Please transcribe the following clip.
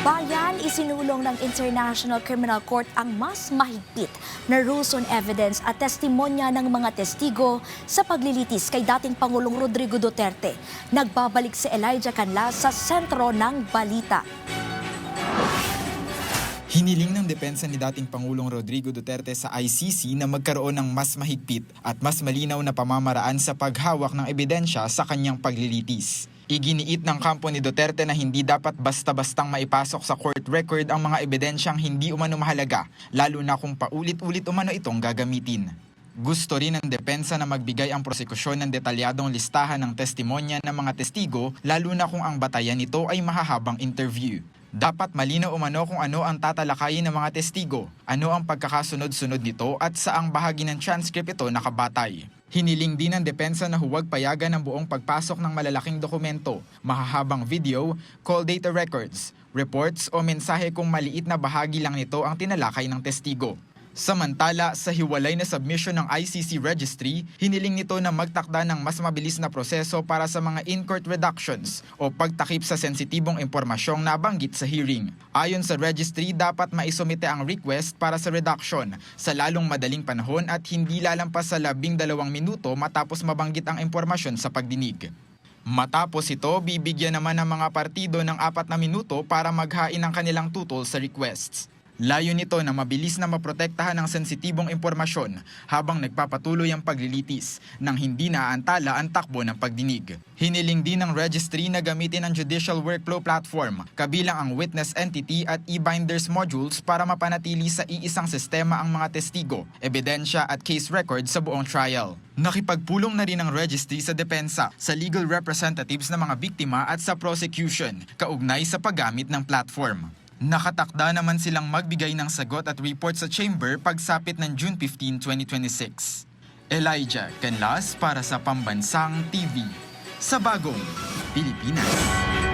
Bayan, isinulong ng International Criminal Court ang mas mahigpit na rules on evidence at testimonya ng mga testigo sa paglilitis kay dating Pangulong Rodrigo Duterte. Nagbabalik si Elijah Canlas sa sentro ng balita. Hiniling ng depensa ni dating Pangulong Rodrigo Duterte sa ICC na magkaroon ng mas mahigpit at mas malinaw na pamamaraan sa paghawak ng ebidensya sa kanyang paglilitis. Iginiit ng kampo ni Duterte na hindi dapat basta-bastang maipasok sa court record ang mga ebidensyang hindi umano mahalaga, lalo na kung paulit-ulit umano itong gagamitin. Gusto rin ng depensa na magbigay ang prosekusyon ng detalyadong listahan ng testimonya ng mga testigo, lalo na kung ang batayan nito ay mahahabang interview. Dapat malinaw umano kung ano ang tatalakayin ng mga testigo, ano ang pagkakasunod-sunod nito at saang bahagi ng transcript ito nakabatay. Hiniling din ng depensa na huwag payagan ang buong pagpasok ng malalaking dokumento, mahahabang video, call data records, reports o mensahe kung maliit na bahagi lang nito ang tinalakay ng testigo. Samantala, sa hiwalay na submission ng ICC registry, hiniling nito na magtakda ng mas mabilis na proseso para sa mga in-court reductions o pagtakip sa sensitibong impormasyong nabanggit sa hearing. Ayon sa registry, dapat maisumite ang request para sa reduction sa lalong madaling panahon at hindi lalampas sa 12 minuto matapos mabanggit ang impormasyon sa pagdinig. Matapos ito, bibigyan naman ng mga partido ng 4 na minuto para maghain ng kanilang tutol sa requests. Layo nito na mabilis na maprotektahan ang sensitibong impormasyon habang nagpapatuloy ang paglilitis nang hindi naaantala ang takbo ng pagdinig. Hiniling din ng registry na gamitin ang Judicial Workflow Platform, kabilang ang Witness Entity at e-binders modules para mapanatili sa iisang sistema ang mga testigo, ebidensya at case record sa buong trial. Nakipagpulong na rin ang registry sa depensa, sa legal representatives ng mga biktima at sa prosecution, kaugnay sa paggamit ng platform. Nakatakda naman silang magbigay ng sagot at report sa chamber pagsapit ng June 15, 2026. Elijah Canlas para sa Pambansang TV, sa Bagong Pilipinas.